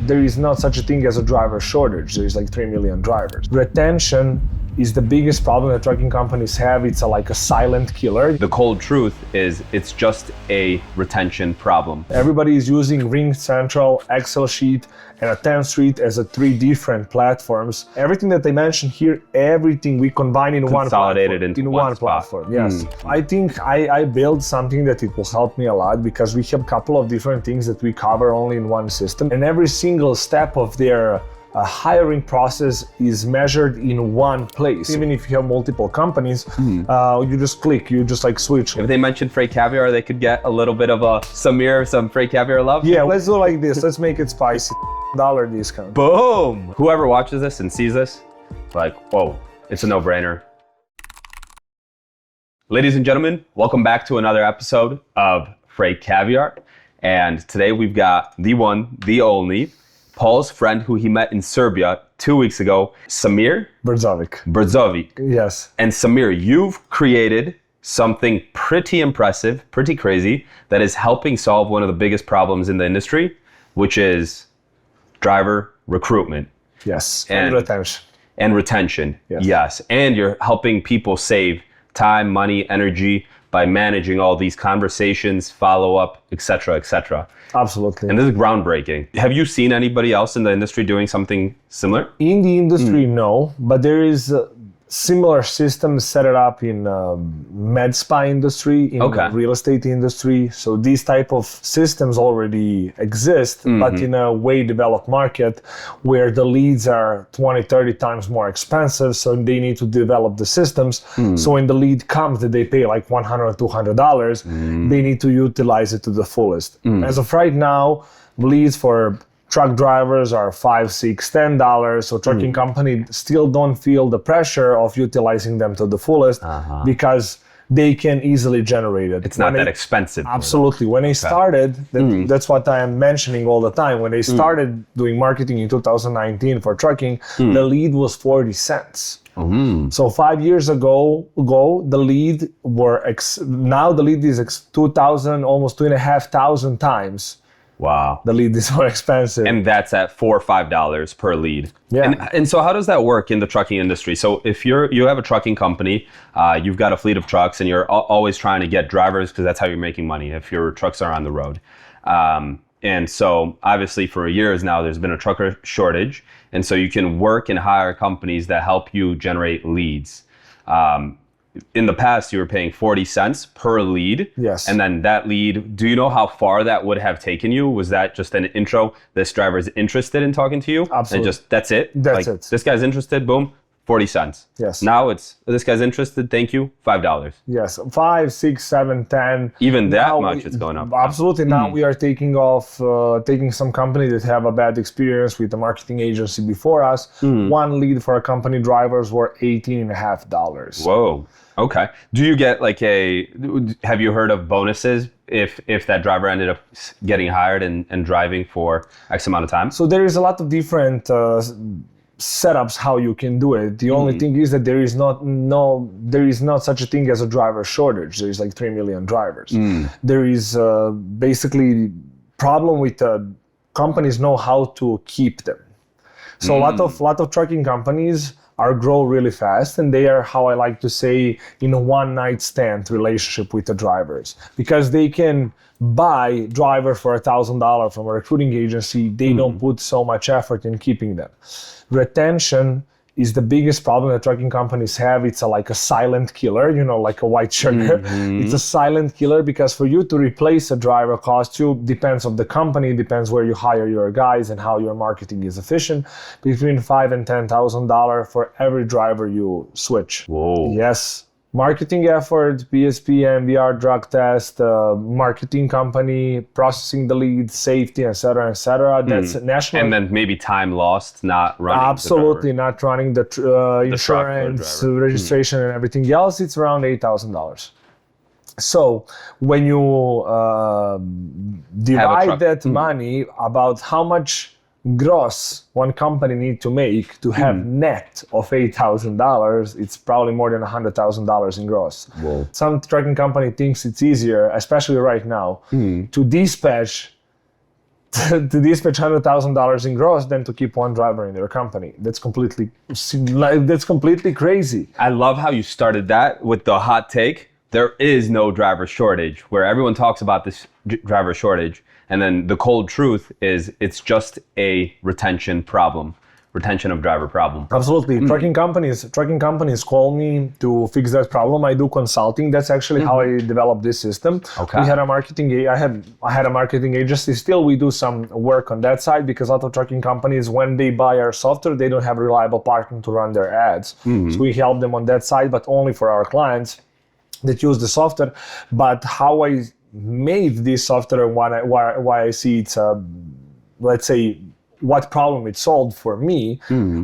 there is not such a thing as a driver shortage. There is like 3 million drivers. Retention is the biggest problem that trucking companies have. It's like a silent killer. The cold truth is it's just a retention problem. Everybody is using Ring Central, Excel sheet, and a 10th Street as a 3 different platforms. Everything that they mentioned here, everything we combine in one platform. Consolidated into one platform, yes. I think I built something that it will help me a lot because we have a couple of different things that we cover only in one system. And every single step of their hiring process is measured in one place. Even if you have multiple companies, you just click, you just like switch. If they mentioned Freight Caviar, they could get a little bit of a Samir, some Freight Caviar love. Yeah, let's do like this. Let's make it spicy. $1 discount. Boom! Whoever watches this and sees this, like, whoa, it's a no-brainer. Ladies and gentlemen, welcome back to another episode of Freight Caviar. And today we've got the one, the only, Paul's friend who he met in Serbia 2 weeks ago, Samir Burdzovic. Yes. And Samir, you've created something pretty impressive, pretty crazy, that is helping solve one of the biggest problems in the industry, which is driver recruitment. Yes. And retention. And retention. Yes. And you're helping people save time, money, energy by managing all these conversations, follow-up, etc., etc. Absolutely. And this is groundbreaking. Have you seen anybody else in the industry doing something similar? In the industry, no, but there is similar systems set it up in med spa industry, in the real estate industry. So these type of systems already exist, but in a way developed market where the leads are 20, 30 times more expensive. So they need to develop the systems. So when the lead comes that they pay like $100, $200, they need to utilize it to the fullest. As of right now, leads for truck drivers are $5, $6, $10. So trucking companies still don't feel the pressure of utilizing them to the fullest because they can easily generate it. It's not that expensive. Absolutely. When they started, that's what I am mentioning all the time. When they started doing marketing in 2019 for trucking, the lead was 40 cents. So 5 years ago, the lead now the lead is 2,000, almost 2,500 times. Wow. The lead is more expensive. And that's at $4 or $5 per lead. Yeah. And so how does that work in the trucking industry? So if you have a trucking company, you've got a fleet of trucks and you're always trying to get drivers because that's how you're making money if your trucks are on the road. And so obviously for years now, there's been a trucker shortage. And so you can work and hire companies that help you generate leads. In the past, you were paying 40 cents per lead. Yes. And then that lead, do you know how far that would have taken you? Was that just an intro? This driver is interested in talking to you? Absolutely. And that's it? That's it. This guy's interested, boom, 40 cents. Yes. Now it's, this guy's interested, thank you, $5. Yes, 5, 6, 7, 10. Even that much it's going up. Absolutely. Now we are taking some company that have a bad experience with the marketing agency before us. One lead for a company drivers were $18.50. Whoa. Okay. Do you get have you heard of bonuses if that driver ended up getting hired and driving for X amount of time? So there is a lot of different setups how you can do it. The only thing is that there is not such a thing as a driver shortage. There is like 3 million drivers. There is basically problem with companies know how to keep them. So a lot of trucking companies grow really fast, and they are, how I like to say, in a one-night stand relationship with the drivers, because they can buy driver for $1,000 from a recruiting agency. They don't put so much effort in keeping them. Retention is the biggest problem that trucking companies have. It's like a silent killer, like a white sugar. It's a silent killer because for you to replace a driver costs you, depends on the company, depends where you hire your guys and how your marketing is efficient, between $5,000 and $10,000 for every driver you switch. Whoa. Yes. Marketing effort, PSP, MBR, drug test, marketing company, processing the leads, safety, etc., etc. That's national. And then maybe time lost not running. Absolutely, not running the insurance, registration, and everything else. It's around $8,000. So when you divide that money about how much gross one company need to make to have net of $8,000, it's probably more than $100,000 in gross. Whoa. Some trucking company thinks it's easier, especially right now, to dispatch to dispatch $100,000 in gross than to keep one driver in their company. That's completely crazy. I love how you started that with the hot take. There is no driver shortage, where everyone talks about this driver shortage. And then the cold truth is it's just a retention of driver problem. Absolutely. Trucking companies call me to fix that problem. I do consulting. That's actually how I developed this system. Okay. I had a marketing agency. Still, we do some work on that side because a lot of trucking companies, when they buy our software, they don't have a reliable partner to run their ads. So we help them on that side, but only for our clients that use the software. But how I made this software and why I see it's let's say what problem it solved for me.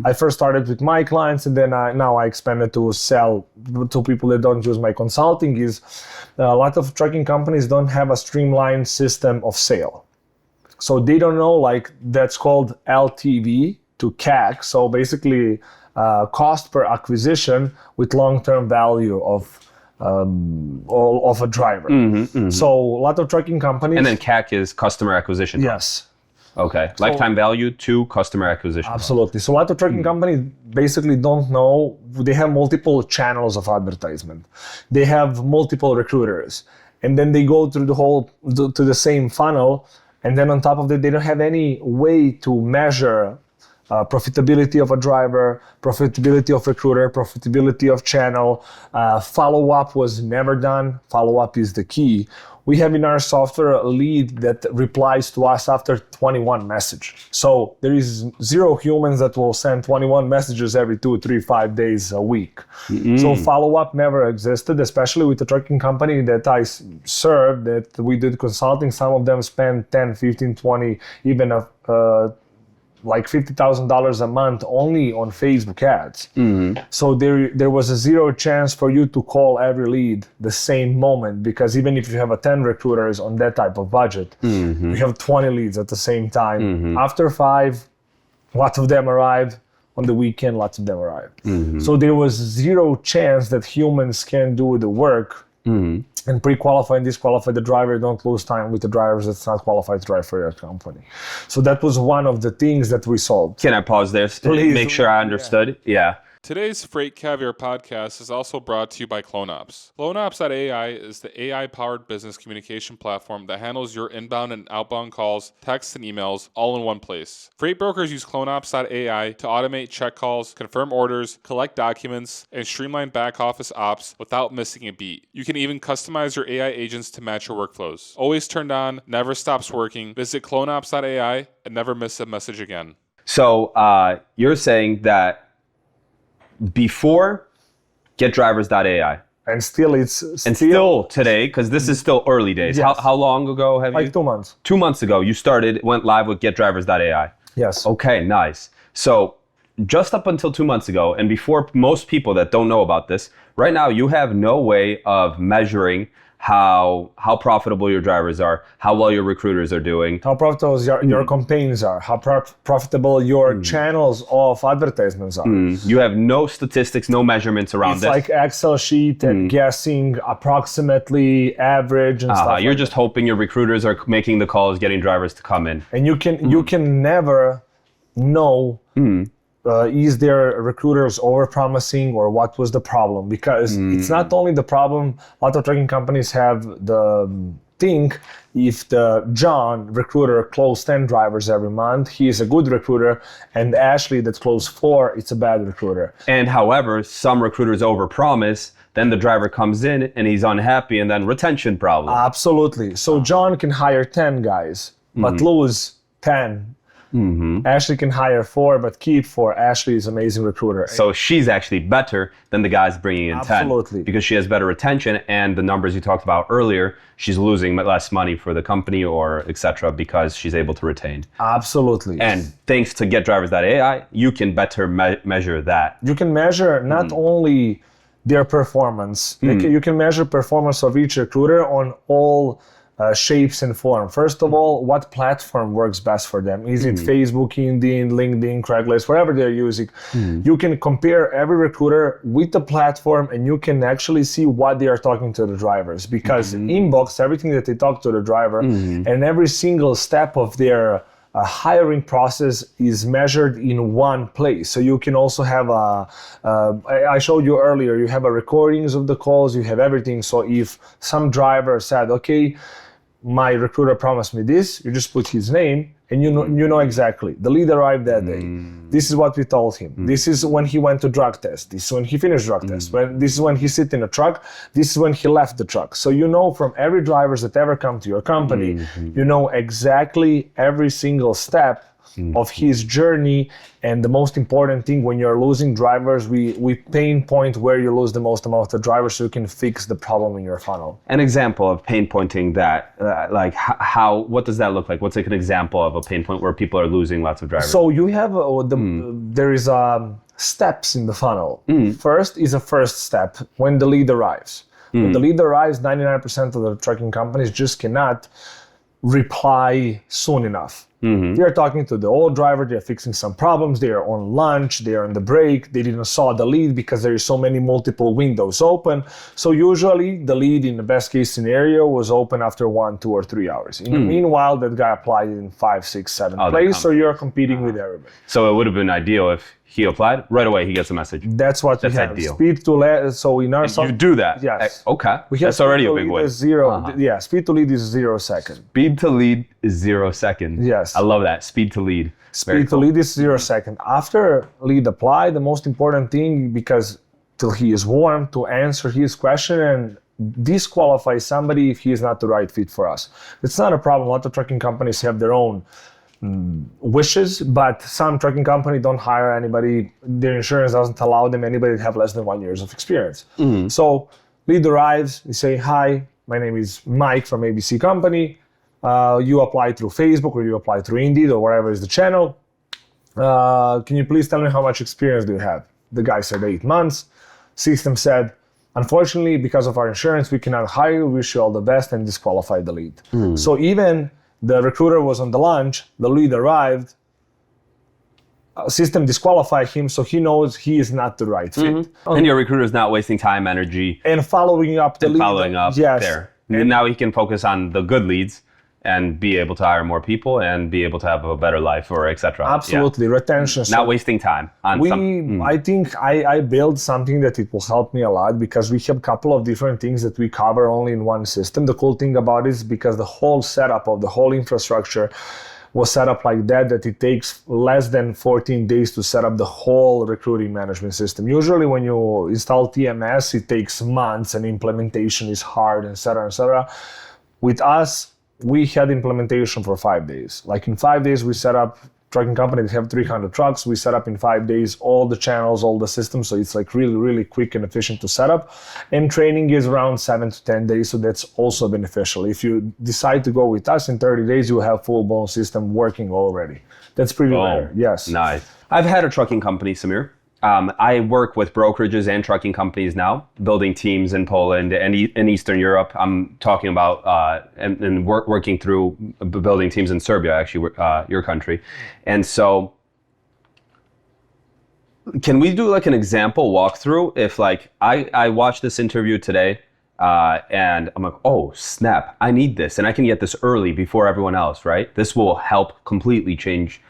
I first started with my clients, and then now I expanded to sell to people that don't use my consulting. Is a lot of trucking companies don't have a streamlined system of sale, so they don't know, like, that's called LTV to CAC. So basically, cost per acquisition with long-term value of a driver. So a lot of trucking companies. And then CAC is customer acquisition. Yes. Okay. Lifetime value to customer acquisition. Absolutely. So a lot of trucking companies basically don't know. They have multiple channels of advertisement. They have multiple recruiters, and then they go through to the same funnel. And then on top of that, they don't have any way to measure profitability of a driver, profitability of recruiter, profitability of channel. Follow-up was never done. Follow-up is the key. We have in our software a lead that replies to us after 21 messages. So there is 0 humans that will send 21 messages every 2, 3, 5 days a week. So follow-up never existed, especially with the trucking company that I served, that we did consulting. Some of them spend 10, 15, 20, even like $50,000 a month only on Facebook ads. So there was a 0 chance for you to call every lead the same moment, because even if you have 10 recruiters on that type of budget, you have 20 leads at the same time. After 5, lots of them arrived. On the weekend, lots of them arrived. So there was 0 chance that humans can do the work and pre-qualify and disqualify the driver. Don't lose time with the drivers that's not qualified to drive for your company. So that was one of the things that we solved. Can I pause there to make sure I understood? Yeah. Today's Freight Caviar podcast is also brought to you by CloneOps. CloneOps.ai is the AI-powered business communication platform that handles your inbound and outbound calls, texts, and emails all in one place. Freight brokers use CloneOps.ai to automate check calls, confirm orders, collect documents, and streamline back-office ops without missing a beat. You can even customize your AI agents to match your workflows. Always turned on, never stops working. Visit CloneOps.ai and never miss a message again. So you're saying that before GetDrivers.ai. And still still today, because this is still early days. Yes. How long ago have you? Like 2 months. 2 months ago, you went live with GetDrivers.ai. Yes. Okay, nice. So just up until 2 months ago, and before most people that don't know about this, right now you have no way of measuring how profitable your drivers are, how well your recruiters are doing, how profitable your campaigns are, how profitable your channels of advertisements are. You have no statistics, no measurements around this. It's like Excel sheet and guessing approximately average and stuff. You're just hoping your recruiters are making the calls, getting drivers to come in. And you can never know is their recruiters over-promising or what was the problem? Because it's not only the problem. A lot of trucking companies have the thing, if the John recruiter closed 10 drivers every month, he is a good recruiter, and Ashley that closed 4, it's a bad recruiter. And however, some recruiters overpromise, then the driver comes in and he's unhappy, and then retention problem. Absolutely. So John can hire 10 guys, but lose 10. Ashley can hire 4, but keep 4. Ashley is an amazing recruiter. So she's actually better than the guys bringing in 10. Absolutely. Because she has better retention, and the numbers you talked about earlier, she's losing less money for the company or etc. because she's able to retain. Absolutely. And thanks to GetDrivers.ai, you can better measure that. You can measure not only their performance, you can measure performance of each recruiter on all shapes and form. First of all, what platform works best for them? Is it Facebook, Indeed, LinkedIn, Craigslist, whatever they're using? You can compare every recruiter with the platform, and you can actually see what they are talking to the drivers, because inbox, everything that they talk to the driver, and every single step of their hiring process is measured in one place. So you can also have I showed you earlier, you have a recordings of the calls, you have everything. So if some driver said, okay, my recruiter promised me this, you just put his name, and you know exactly. The lead arrived that day. This is what we told him. This is when he went to drug test. This is when he finished drug test. This is when he sit in a truck. This is when he left the truck. So you know from every drivers that ever come to your company, you know exactly every single step of his journey. And the most important thing, when you're losing drivers, we pinpoint where you lose the most amount of drivers so you can fix the problem in your funnel. An example of pain pointing that, what does that look like? What's like an example of a pain point where people are losing lots of drivers? So you have there is steps in the funnel. First is a first step when the lead arrives. When the lead arrives, 99% of the trucking companies just cannot reply soon enough. They're talking to the old driver, they're fixing some problems, they are on lunch, they are on the break, they didn't saw the lead because there is so many multiple windows open. So usually the lead in the best case scenario was open after 1, 2, or 3 hours. In the meanwhile, that guy applied in 5, 6, 7 places, so you're competing with everybody. So it would have been ideal if he applied, right away he gets a message. That's what we have. Ideal. Speed to lead, so in our You do that? Yes. Okay. We have That's already a big win. Yeah, speed to lead is 0 seconds. Speed to lead is 0 seconds. Yes. I love that. Speed to lead. Speed to lead is 0 seconds. After lead apply, the most important thing, because till he is warm, to answer his question and disqualify somebody if he is not the right fit for us. It's not a problem. A lot of trucking companies have their own wishes, but some trucking company don't hire anybody. Their insurance doesn't allow them anybody to have less than 1 year of experience. So lead arrives, they say, hi, my name is Mike from ABC Company. You apply through Facebook or you apply through Indeed or whatever is the channel. Can you please tell me how much experience do you have? The guy said 8 months. System said, unfortunately, because of our insurance, we cannot hire you. Wish you all the best, and disqualify the lead. So even the recruiter was on the lunch, the lead arrived, system disqualified him, so he knows he is not the right fit. And your recruiter is not wasting time, energy, and following up the lead. Following up there. And now he can focus on the good leads and be able to hire more people and be able to have a better life, or etc. Absolutely, retention. Not wasting time on I think I built something that it will help me a lot, because we have a couple of different things that we cover only in one system. The cool thing about it is because the whole setup of the whole infrastructure was set up like that it takes less than 14 days to set up the whole recruiting management system. Usually when you install TMS, it takes months and implementation is hard, etc., etc. With us, we had implementation for 5 days. Like in 5 days, we set up trucking company that have 300 trucks. We set up in 5 days all the channels, all the systems. So it's like really, really quick and efficient to set up. And training is around 7 to 10 days. So that's also beneficial. If you decide to go with us in 30 days, you have full-blown system working already. That's pretty rare. Yes. Nice. I've had a trucking company, Samir. I work with brokerages and trucking companies now, building teams in Poland and in Eastern Europe. I'm talking about and working through building teams in Serbia, actually, your country. And so, can we do like an example walkthrough? If like I watched this interview today and I'm like, oh snap, I need this, and I can get this early before everyone else, right? This will help completely change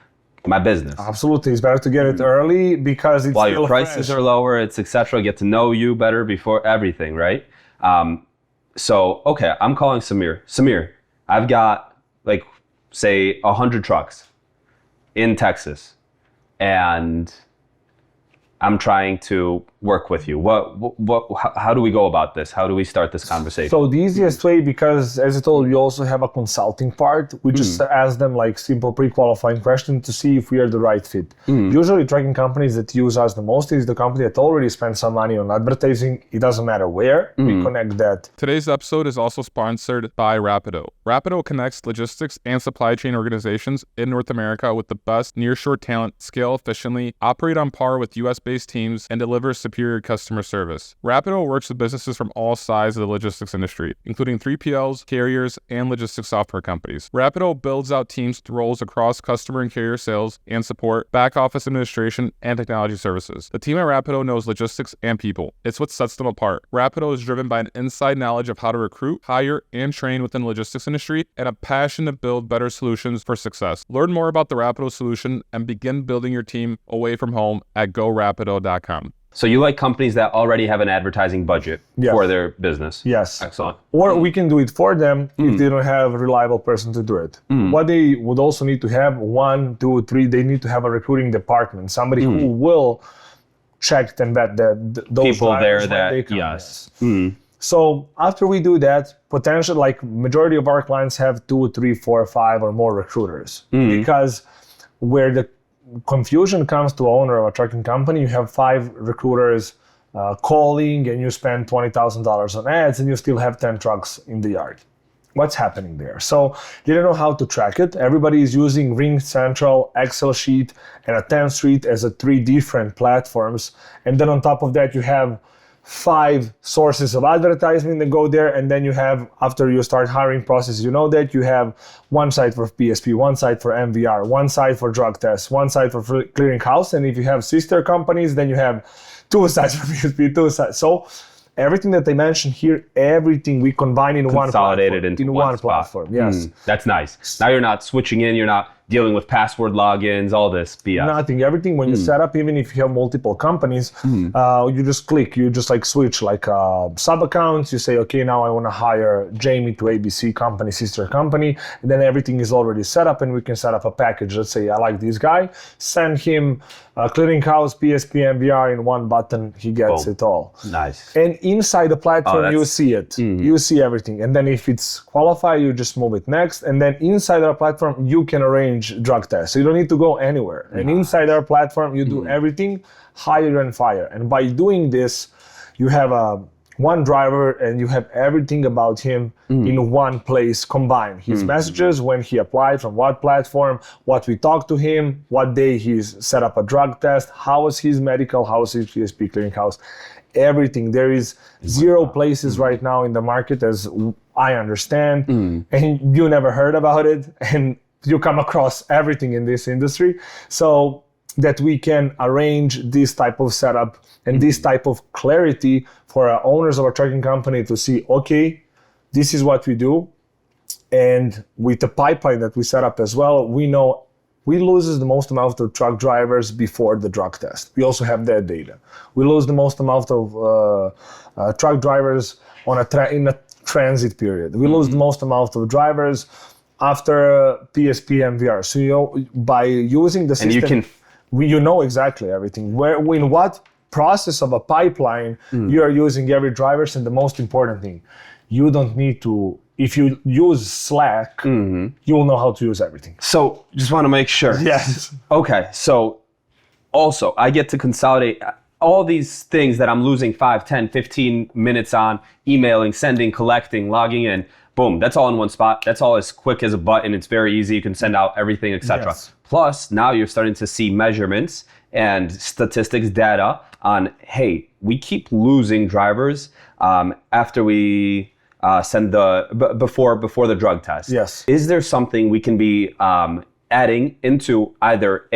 my business. Absolutely, it's better to get it early because it's while your prices are lower, it's etc. Get to know you better before everything, right? So okay, I'm calling Samir. Samir, I've got like say 100 trucks in Texas, and I'm trying to work with you. How do we go about this? How do we start this conversation? So the easiest way, because as I told you, we also have a consulting part. We just ask them like simple pre-qualifying questions to see if we are the right fit. Usually trucking companies that use us the most is the company that already spent some money on advertising. It doesn't matter where, we connect that. Today's episode is also sponsored by Rapido. Rapido connects logistics and supply chain organizations in North America with the best nearshore talent, scale efficiently, operate on par with US-based fast-paced teams and delivers superior customer service. Rapido works with businesses from all sides of the logistics industry, including 3PLs, carriers, and logistics software companies. Rapido builds out teams with roles across customer and carrier sales and support, back office administration, and technology services. The team at Rapido knows logistics and people. It's what sets them apart. Rapido is driven by an inside knowledge of how to recruit, hire, and train within the logistics industry, and a passion to build better solutions for success. Learn more about the Rapido solution and begin building your team away from home at gorapido.com. So you like companies that already have an advertising budget for their business? Yes. Excellent. Or we can do it for them if they don't have a reliable person to do it. What they would also need to have, 1, 2, 3, they need to have a recruiting department, somebody who will check and vet those people there that, they come. yes. So after we do that, potential, like majority of our clients have 2, 3, 4, 5 or more recruiters, because where the confusion comes to owner of a trucking company, you have 5 recruiters calling and you spend $20,000 on ads and you still have 10 trucks in the yard. What's happening there? So they don't know how to track it. Everybody is using Ring Central, Excel sheet, and a 10th Street as 3 different platforms. And then on top of that, you have 5 sources of advertising that go there, and then you have, after you start hiring process, you know that you have 1 site for PSP, 1 site for MVR, 1 site for drug tests, 1 site for clearinghouse, and if you have sister companies, then you have 2 sites for PSP, 2 sites. So everything that they mentioned here, everything we combine in one platform. Consolidated into one platform. Yes. That's nice. Now you're not switching in, you're not dealing with password logins, all this BS. Nothing. Everything when you set up, even if you have multiple companies, you just click, you just like switch like sub accounts. You say, okay, now I want to hire Jamie to ABC company, sister company, and then everything is already set up, and we can set up a package. Let's say I like this guy, send him clearinghouse, PSP, MVR in 1 button. He gets it all. Nice. And inside the platform, you see it. You see everything. And then if it's qualified, you just move it next. And then inside our platform, you can arrange drug tests. So you don't need to go anywhere. And inside our platform, you do everything, hire and fire. And by doing this, you have one driver and you have everything about him in one place combined. His messages, when he applied, from what platform, what we talked to him, what day he's set up a drug test, how was his medical, how was his PSP clearinghouse, everything. There is 0 places right now in the market, as I understand, and you never heard about it, and you come across everything in this industry, so that we can arrange this type of setup and this type of clarity for our owners of a trucking company to see, okay, this is what we do. And with the pipeline that we set up as well, we know we lose the most amount of truck drivers before the drug test. We also have that data. We lose the most amount of truck drivers in a transit period. We lose the most amount of drivers after PSP MVR. So by using the system, you know exactly everything. In what process of a pipeline you are using every drivers, and the most important thing, you don't need to. If you use Slack, you will know how to use everything. So just want to make sure. Yes. Okay. So also I get to consolidate all these things that I'm losing 5, 10, 15 minutes on, emailing, sending, collecting, logging in. Boom, that's all in one spot. That's all as quick as a button. It's very easy. You can send out everything, etc. Yes. Plus, now you're starting to see measurements and statistics data on, hey, we keep losing drivers after we send before the drug test. Yes. Is there something we can be adding into either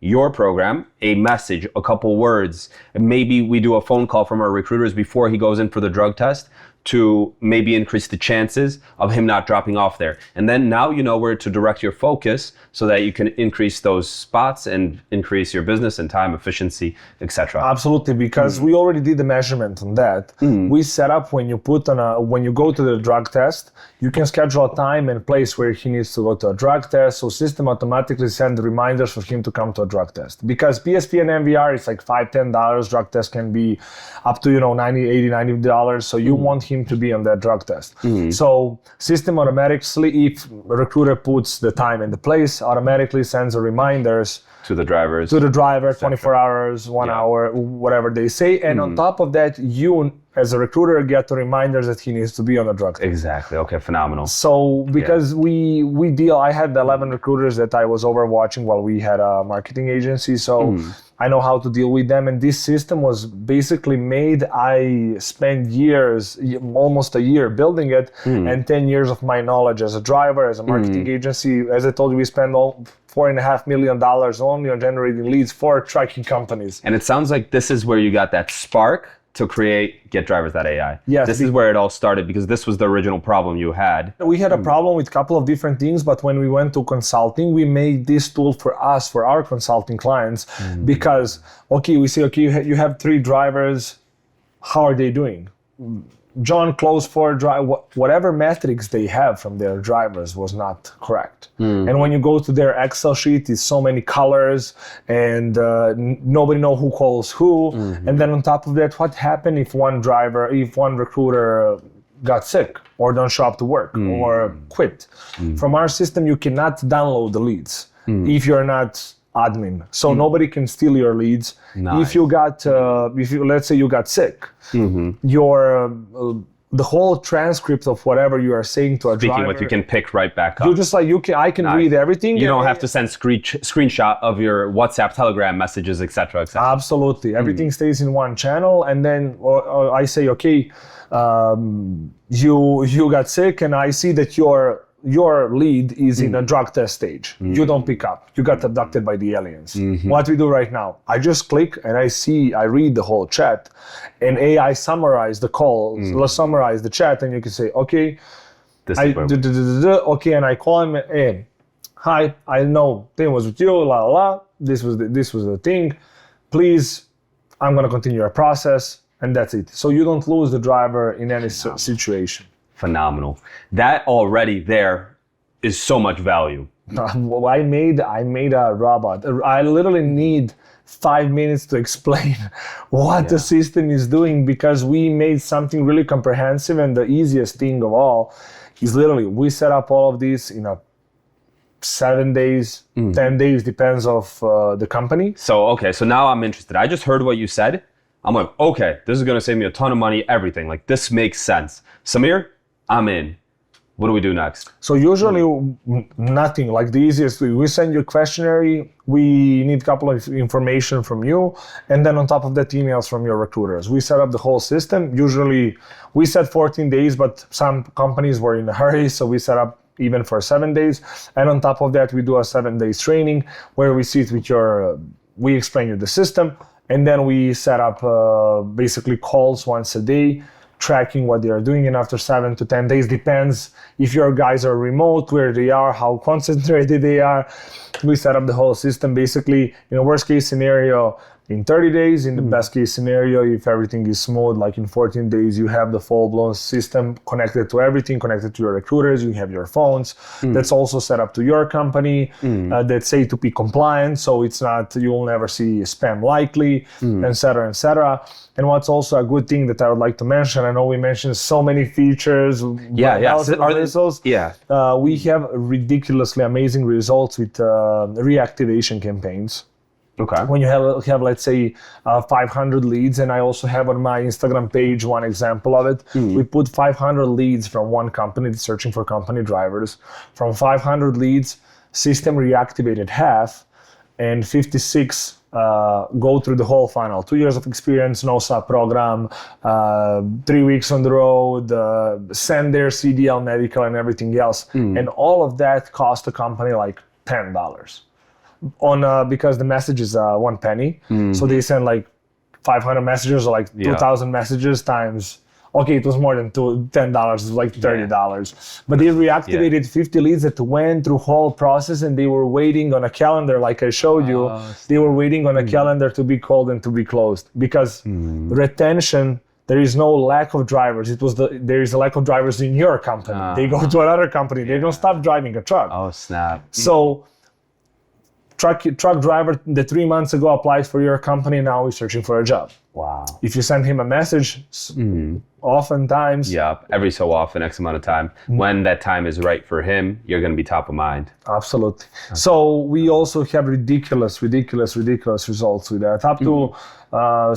your program, a message, a couple words, and maybe we do a phone call from our recruiters before he goes in for the drug test to maybe increase the chances of him not dropping off there. And then now you know where to direct your focus so that you can increase those spots and increase your business and time efficiency, etc. Absolutely, because we already did the measurement on that. We set up when you go to the drug test, you can schedule a time and place where he needs to go to a drug test. So system automatically send reminders for him to come to a drug test. Because PSP and MVR is like $5, $10. Drug test can be up to $90, $80, $90. So you want him to be on that drug test. So system automatically, if a recruiter puts the time and the place, automatically sends a reminders to the driver, 24 hours, 1 hour, whatever they say. And on top of that, you as a recruiter, get reminders that he needs to be on a drug test. Exactly. Okay, phenomenal. So because we deal, I had 11 recruiters that I was overwatching while we had a marketing agency. So I know how to deal with them. And this system was basically made, I spent years, almost a year building it, and 10 years of my knowledge as a driver, as a marketing agency. As I told you, we spend $4.5 million only on generating leads for trucking companies. And it sounds like this is where you got that spark to create GetDrivers.ai. Yes. This is where it all started, because this was the original problem you had. We had a problem with a couple of different things, but when we went to consulting, we made this tool for us, for our consulting clients, because, we say, you have 3 drivers, how are they doing? John closed 4 whatever metrics they have from their drivers was not correct. And when you go to their Excel sheet, it's so many colors, and nobody know who calls who. And then on top of that, what happened if one recruiter got sick or don't show up to work or quit? From our system, you cannot download the leads if you're not admin, so nobody can steal your leads. Nice. If you let's say you got sick, your the whole transcript of whatever you are saying to a driver, with, you can pick right back up. You just I can read everything. You don't have to send screenshot of your WhatsApp, Telegram messages, etc. Absolutely, everything stays in one channel, and then I say, you got sick, and I see that your lead is in a drug test stage. You don't pick up. You got abducted by the aliens. What we do right now, I just click and I read the whole chat, and AI summarize the call, summarize the chat, and you can say, and I call him, hey, hi, I know thing was with you, this was the thing. Please, I'm gonna continue our process, and that's it. So you don't lose the driver in any situation. Phenomenal. That already there is so much value. I made a robot. I literally need 5 minutes to explain what the system is doing, because we made something really comprehensive, and the easiest thing of all is literally we set up all of this in 7 days, 10 days, depends of the company. So now I'm interested. I just heard what you said. I'm like, okay, this is gonna save me a ton of money, everything. Like, this makes sense. Samir, I'm in. What do we do next? So usually nothing. Like, the easiest, we send you a questionnaire, we need a couple of information from you, and then on top of that, emails from your recruiters. We set up the whole system. Usually we said 14 days, but some companies were in a hurry, so we set up even for 7 days. And on top of that, we do a 7 days training where we sit with we explain you the system, and then we set up basically calls once a day, tracking what they are doing, and after 7 to 10 days, depends if your guys are remote, where they are, how concentrated they are. We set up the whole system basically in a worst case scenario in 30 days, in the best case scenario, if everything is smooth, like in 14 days, you have the full-blown system connected to everything, connected to your recruiters, you have your phones. That's also set up to your company, that's A2P compliant, so it's not, you will never see spam likely, et cetera, et cetera. And what's also a good thing that I would like to mention, I know we mentioned so many features, we have ridiculously amazing results with reactivation campaigns. Okay. When you have let's say 500 leads, and I also have on my Instagram page one example of it. We put 500 leads from one company searching for company drivers. From 500 leads, system reactivated half, and 56 go through the whole funnel. 2 years of experience, no sub program, 3 weeks on the road, send their CDL, medical, and everything else. And all of that cost the company like $10. Because the message is 1 penny, so they send like 500 messages or like 2,000 messages times. Okay, it was more than $10. It was like $30. But they reactivated 50 leads that went through whole process, and they were waiting on a calendar, like I showed you. They were waiting on a calendar to be called and to be closed, because retention. There is no lack of drivers. There is a lack of drivers in your company. They go to another company. They don't stop driving a truck. Oh, snap. So truck driver that 3 months ago applied for your company, now is searching for a job. Wow. If you send him a message, oftentimes. Yeah, every so often, X amount of time. When that time is right for him, you're going to be top of mind. Absolutely. So we also have ridiculous results with that. Up to,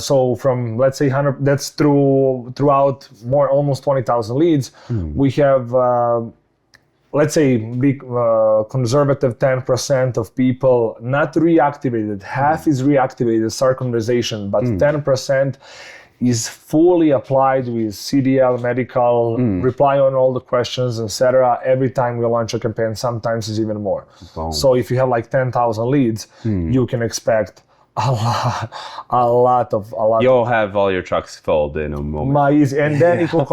so from, let's say 100, that's throughout almost 20,000 leads. We have, let's say, big conservative 10% of people not reactivated. Half is reactivated, start conversation, but 10% is fully applied with CDL, medical, reply on all the questions, etc. Every time we launch a campaign, sometimes it's even more. Boom. So if you have like 10,000 leads, you can expect a lot. You'll have all your trucks filled in a moment. And then it will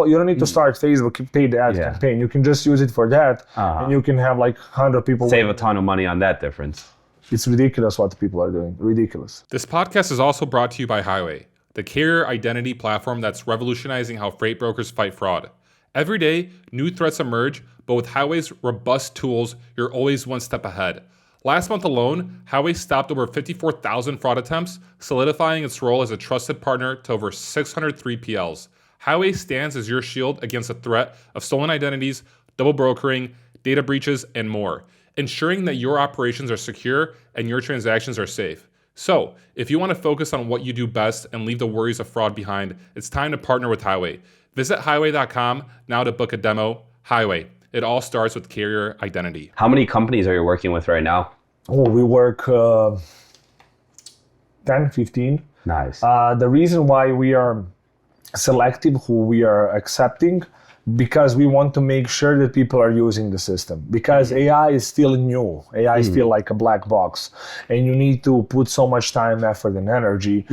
you don't need to start Facebook paid ad campaign. You can just use it for that, and you can have like 100 people. Save a ton of money on that difference. It's ridiculous what the people are doing. Ridiculous. This podcast is also brought to you by Highway, the carrier identity platform that's revolutionizing how freight brokers fight fraud. Every day, new threats emerge, but with Highway's robust tools, you're always one step ahead. Last month alone, Highway stopped over 54,000 fraud attempts, solidifying its role as a trusted partner to over 600 3PLs. Highway stands as your shield against the threat of stolen identities, double brokering, data breaches, and more, ensuring that your operations are secure and your transactions are safe. So, if you want to focus on what you do best and leave the worries of fraud behind, it's time to partner with Highway. Visit highway.com now to book a demo. Highway. It all starts with carrier identity. How many companies are you working with right now? Oh, we work 10, 15. Nice. The reason why we are selective who we are accepting, because we want to make sure that people are using the system. Because AI is still new. AI is still like a black box. And you need to put so much time, effort, and energy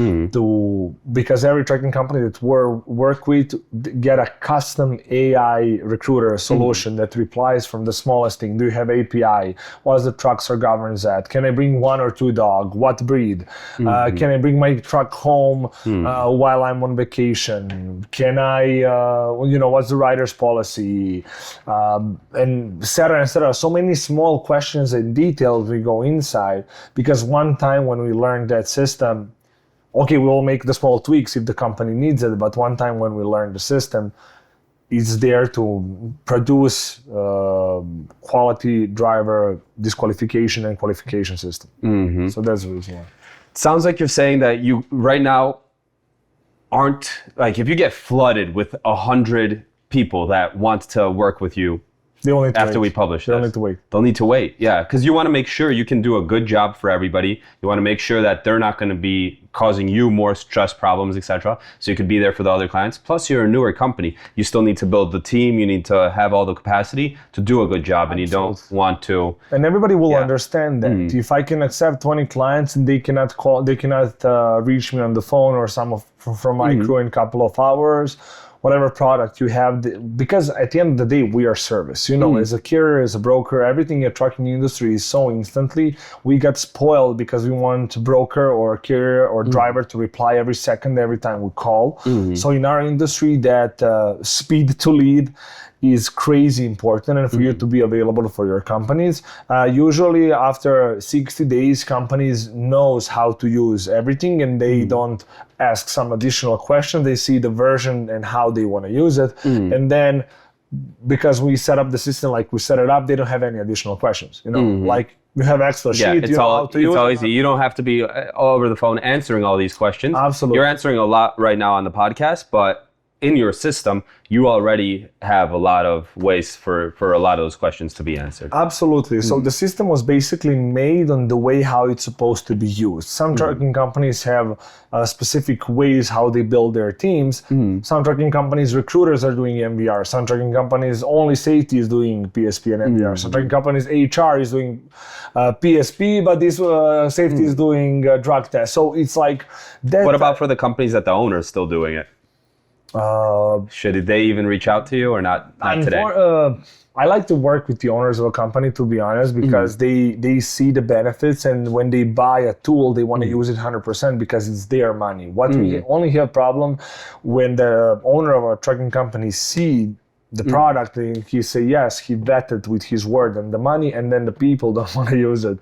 because every trucking company that we work with get a custom AI recruiter solution that replies from the smallest thing. Do you have API? What's the trucks are governed at? Can I bring 1 or 2 dog? What breed? Can I bring my truck home while I'm on vacation? Can I, what's the rider's policy, and et cetera. So many small questions and details we go inside, because one time when we learned that system, okay, we will make the small tweaks if the company needs it, but one time when we learn the system, it's there to produce quality driver disqualification and qualification system. So that's the reason why. Sounds like you're saying that you right now aren't, like, if you get flooded with 100 people that want to work with you after we publish this. They'll need to wait. They'll need to wait, yeah. Because you want to make sure you can do a good job for everybody. You want to make sure that they're not going to be causing you more stress problems, etc. So you could be there for the other clients. Plus, you're a newer company. You still need to build the team. You need to have all the capacity to do a good job. And you don't want to... And everybody will understand that. If I can accept 20 clients and they cannot reach me on the phone or from my crew in a couple of hours, whatever product you have, because at the end of the day, we are service. As a carrier, as a broker, everything in the trucking industry is so instantly. We got spoiled because we want a broker or a carrier or driver to reply every second, every time we call. So in our industry, that speed to lead is crazy important, and for you to be available for your companies. Usually after 60 days, companies knows how to use everything, and they don't ask some additional questions. They see the version and how they want to use it. And then because we set up the system like we set it up, they don't have any additional questions. Like you have Excel sheet, it's all easy. You don't have to be all over the phone answering all these questions. Absolutely. You're answering a lot right now on the podcast, but in your system, you already have a lot of ways for a lot of those questions to be answered. Absolutely. So the system was basically made on the way how it's supposed to be used. Some trucking companies have specific ways how they build their teams. Some trucking companies, recruiters are doing MBR. Some trucking companies, only safety is doing PSP and MBR. Some trucking companies, HR is doing PSP, but this safety is doing drug test. So it's like that. What about for the companies that the owner is still doing it? Should they even reach out to you or not today? I like to work with the owners of a company, to be honest, because they see the benefits, and when they buy a tool, they want to use it 100% because it's their money. We only have problem when the owner of a trucking company see the product, and he say yes, he vetted with his word and the money, and then the people don't want to use it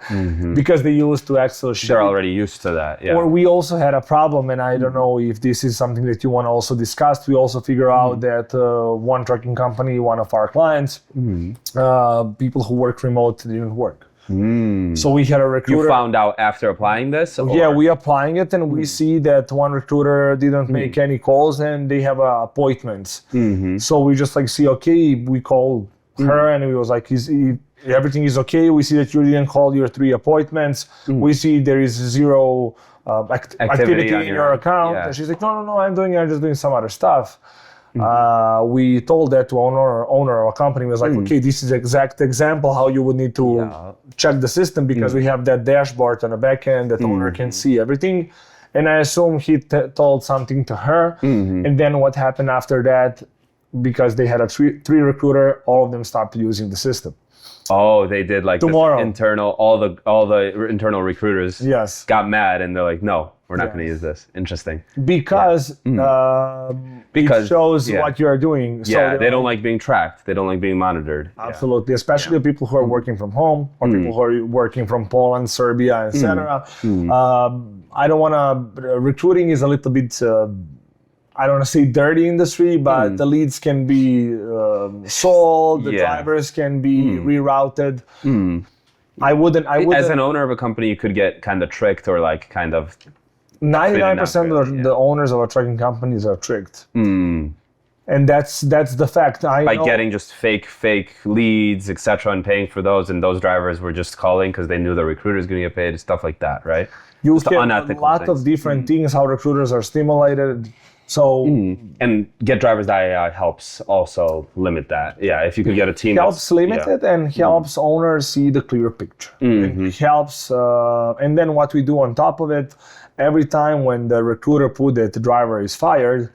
because they used to Excel sheet. They're already used to that. Yeah. Or we also had a problem, and I don't know if this is something that you want to also discuss. We also figure out that one trucking company, one of our clients, people who work remote didn't work. So we had a recruiter. You found out after applying this? Or? Yeah, we applying it, and we see that one recruiter didn't make any calls, and they have appointments. So we just like see, okay, we call her, and we was like, everything is okay. We see that you didn't call your 3 appointments. We see there is 0 activity in your account. Yeah. And she's like, no, I'm just doing some other stuff. We told that to owner of a company. Was like, okay, this is exact example how you would need to check the system, because we have that dashboard on the back end that owner can see everything. And I assume he told something to her. And then what happened after that, because they had a 3 recruiter, all of them stopped using the system. Oh, they did like Tomorrow. all the internal recruiters got mad, and they're like, no, we're not going to use this. Interesting. Because it shows what you are doing. So they don't like being tracked. They don't like being monitored. Absolutely, especially people who are working from home, or people who are working from Poland, Serbia, etc. I don't want to. Recruiting is a little bit. I don't want to say dirty industry, but the leads can be sold. The drivers can be rerouted. I wouldn't. As an owner of a company, you could get kind of tricked, or like kind of. 99% of the owners of a trucking companies are tricked, and that's the fact. By getting just fake leads, etc., and paying for those, and those drivers were just calling because they knew the recruiter's going to get paid, stuff like that, right? You get a lot of different things how recruiters are stimulated. So and GetDrivers.ai helps also limit that. Yeah, if you could get a team helps limit it, and helps owners see the clear picture. It helps, and then what we do on top of it, every time when the recruiter put that the driver is fired,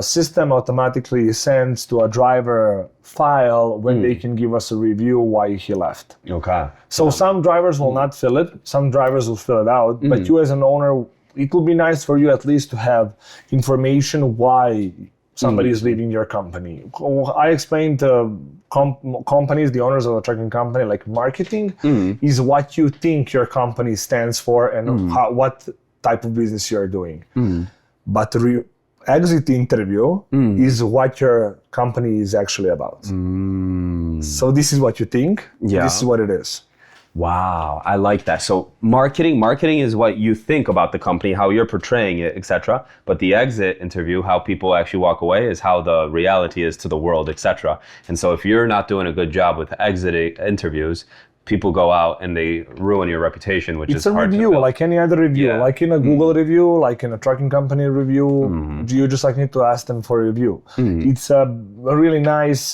system automatically sends to a driver file when they can give us a review why he left. Okay. So some drivers will not fill it, some drivers will fill it out, but you as an owner, it will be nice for you at least to have information why somebody is leaving your company. I explained to companies, the owners of a trucking company, like marketing is what you think your company stands for and what type of business you're doing. But the exit interview is what your company is actually about. So this is what you think, this is what it is. Wow, I like that. So marketing is what you think about the company, how you're portraying it, etc. But the exit interview, how people actually walk away, is how the reality is to the world, etc. And so if you're not doing a good job with exit interviews, people go out and they ruin your reputation, which is hard to build. It's a review, like any other review, like in a Google review, like in a trucking company review. You just like need to ask them for a review. It's a really nice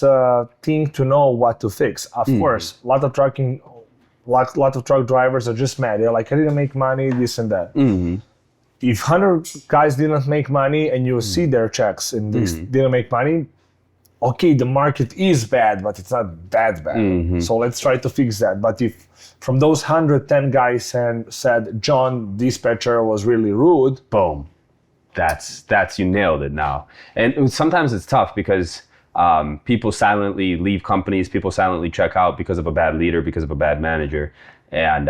thing to know what to fix. Of course, a lot of truck drivers are just mad. They're like, I didn't make money, this and that. If 100 guys didn't make money and you see their checks and they didn't make money, okay, the market is bad, but it's not that bad. So let's try to fix that. But if from those 110 guys said, John, dispatcher was really rude. Boom. That's you nailed it now. And sometimes it's tough because people silently leave companies, people silently check out because of a bad leader, because of a bad manager. And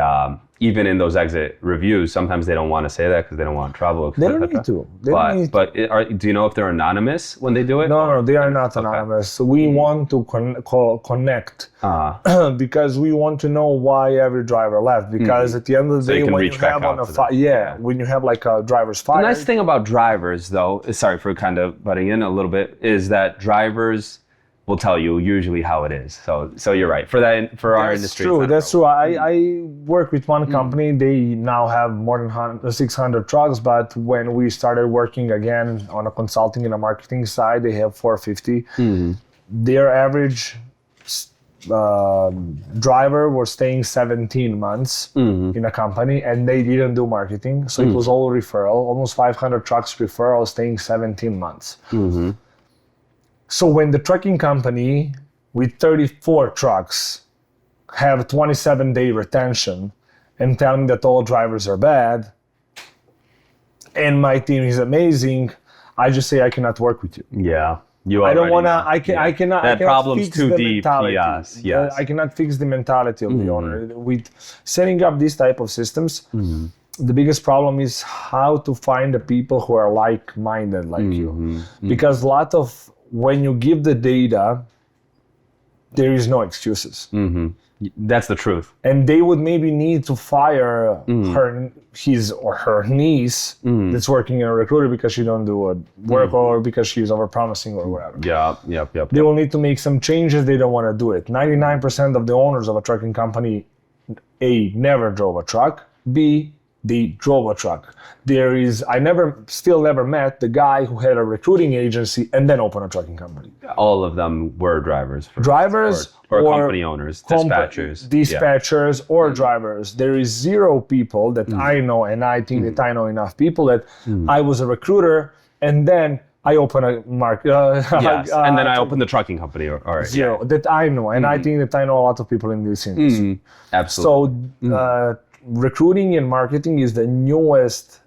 even in those exit reviews, sometimes they don't want to say that because they don't want trouble. They don't need to. But do you know if they're anonymous when they do it? No, they are not anonymous. We want to connect because we want to know why every driver left. Because at the end of the day, when you have when you have like a driver's fired. The nice thing about drivers, though, sorry for kind of butting in a little bit, is that drivers will tell you usually how it is. So you're right. For our industry. That's true. I work with one company. They now have more than 600 trucks, but when we started working again on a consulting and a marketing side, they have 450. Their average driver was staying 17 months in a company, and they didn't do marketing. So it was all referral, almost 500 trucks referral, staying 17 months. So when the trucking company with 34 trucks have 27-day retention and tell me that all drivers are bad and my team is amazing, I just say I cannot work with you. Yeah. I don't want to. I cannot. That I cannot problem's fix too the deep. mentality. Yes. I cannot fix the mentality of the owner. With setting up these type of systems, the biggest problem is how to find the people who are like-minded like you, because a lot of when you give the data, there is no excuses. That's the truth. And they would maybe need to fire his or her niece that's working in a recruiter because she don't do a work or because she's overpromising or whatever. Yep. They will need to make some changes. They don't want to do it. 99% of the owners of a trucking company, A, never drove a truck. B, they drove a truck. I still never met the guy who had a recruiting agency and then opened a trucking company. All of them were drivers. Or company owners, dispatchers or drivers. There is zero people that I know, and I think that I know enough people that I was a recruiter and then I opened a market. And then I opened the trucking company. Zero that I know, and I think that I know a lot of people in this industry. Absolutely. So recruiting and marketing is the newest,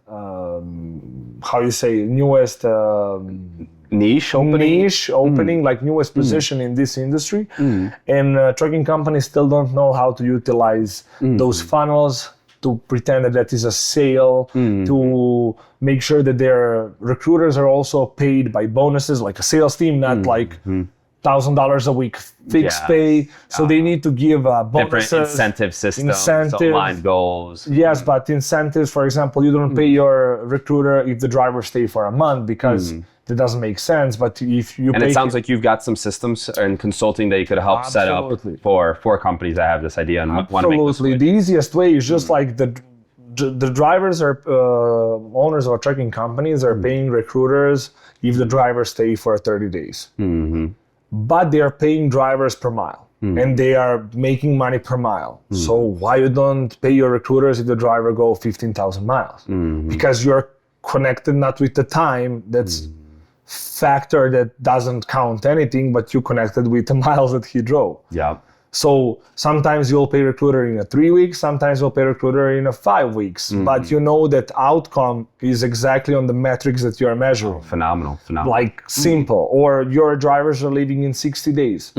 niche opening, like newest position in this industry. And trucking companies still don't know how to utilize those funnels to pretend that is a sale, to make sure that their recruiters are also paid by bonuses, like a sales team, not like $1,000 a week fixed pay. So they need to give bonuses. Different incentive systems, aligned goals. Yes, but incentives, for example, you don't pay your recruiter if the driver stay for a month because that doesn't make sense. But if you it sounds like you've got some systems and consulting that you could help set up for companies that have this idea and want to make this switch. The easiest way is just like the drivers are owners of trucking companies are paying recruiters if the drivers stay for 30 days. But they are paying drivers per mile and they are making money per mile. So why you don't pay your recruiters if the driver go 15,000 miles? Because you're connected not with the time that's factor that doesn't count anything, but you connected with the miles that he drove. Yeah. So sometimes you'll pay recruiter in 3 weeks, sometimes you'll pay recruiter in 5 weeks, but you know that outcome is exactly on the metrics that you are measuring. Phenomenal. Like simple, or your drivers are leaving in 60 days.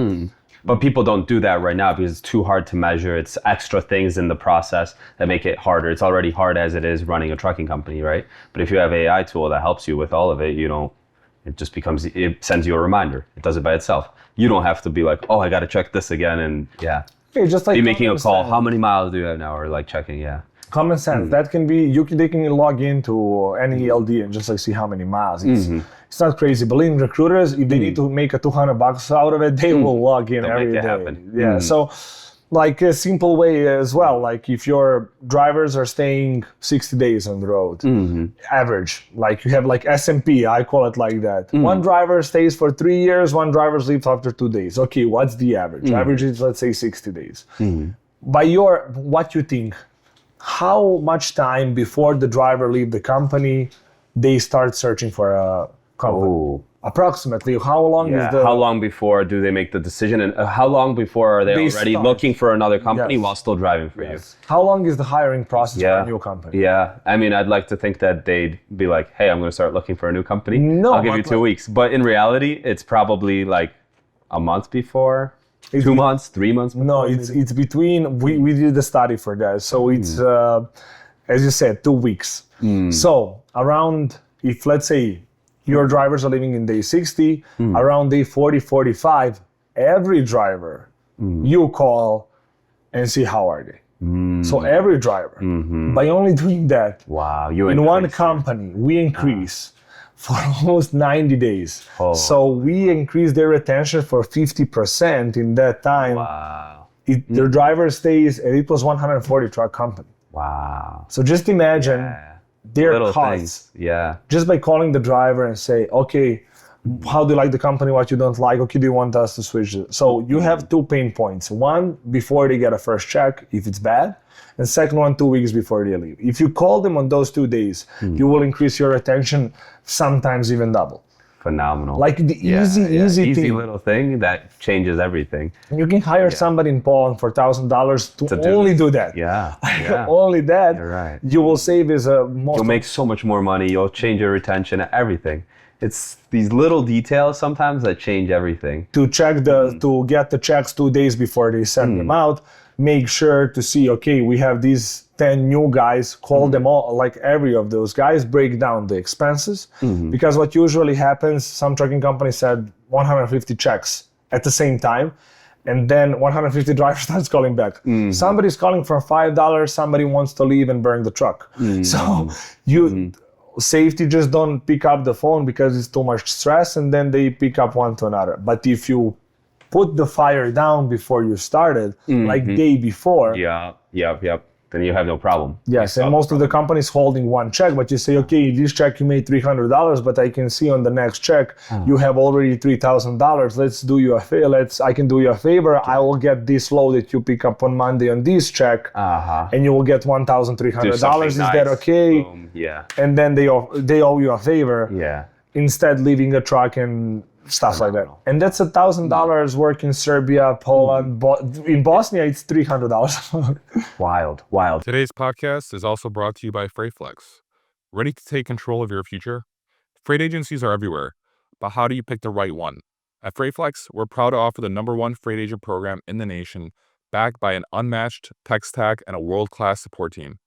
But people don't do that right now because it's too hard to measure. It's extra things in the process that make it harder. It's already hard as it is running a trucking company, right? But if you have an AI tool that helps you with all of it, it sends you a reminder. It does it by itself. You don't have to be like, oh, I got to check this again. And just like be making a call. How many miles do you have now? Or like checking, Common sense. That can be, they can log into any LD and just like see how many miles. It's not crazy. But in recruiters, if they need to make $200 out of it, they will log in every day. Happen. So like a simple way as well, like if your drivers are staying 60 days on the road, average, like you have like S&P, I call it like that. One driver stays for 3 years, one driver leaves after 2 days. Okay, what's the average? Average is, let's say, 60 days. By what you think, how much time before the driver leave the company, they start searching for a company? Approximately, how long is how long before do they make the decision, and how long before are they already looking for another company while still driving for you? How long is the hiring process for a new company? I mean, I'd like to think that they'd be like, hey, I'm going to start looking for a new company. No, I'll give you 2 weeks. But in reality, it's probably like a month before, 2 months, 3 months before. No, it's between, we did a study for that. So it's, as you said, 2 weeks. So around, if let's say, your drivers are leaving in day 60, around day 40, 45, every driver you call and see how are they. So every driver, by only doing that, in one company, we increase for almost 90 days. So we increase their retention for 50% in that time. Their driver stays, and it was 140 truck company. So just imagine their costs. Just by calling the driver and say, okay, how do you like the company, what you don't like, okay, do you want us to switch it? So you have 2 pain points. One, before they get a first check, if it's bad, and second one, 2 weeks before they leave. If you call them on those 2 days, you will increase your retention, sometimes even double. Phenomenal. Like the easy little thing that changes everything. You can hire somebody in Poland for $1,000 to only do that. Only that. You're right. You will save You'll make so much more money. You'll change your retention, everything. it's these little details sometimes that change everything. To check to get the checks 2 days before they send them out, make sure to see, okay, we have these 10 new guys, call them all, like every of those guys, break down the expenses. Because what usually happens, some trucking companies said 150 checks at the same time, and then 150 drivers starts calling back. Somebody's calling for $5, somebody wants to leave and burn the truck. So safety just don't pick up the phone because it's too much stress, and then they pick up one to another. But if you put the fire down before you started, like day before, then you have no problem. Yes, and most of the companies holding one check, but you say, okay, this check you made $300, but I can see on the next check you have already $3,000. Let's do you a favor. I can do you a favor. I will get this load that you pick up on Monday on this check, and you will get $1,300. Is that okay? Boom. Yeah. And then they owe you a favor. Yeah. Instead, leaving a truck and stuff like that. And that's $1,000 work in Serbia, Poland, in Bosnia, it's $300. Wild. Today's podcast is also brought to you by FreightFlex. Ready to take control of your future? Freight agencies are everywhere, but how do you pick the right one? At FreightFlex, we're proud to offer the #1 freight agent program in the nation, backed by an unmatched tech stack and a world-class support team.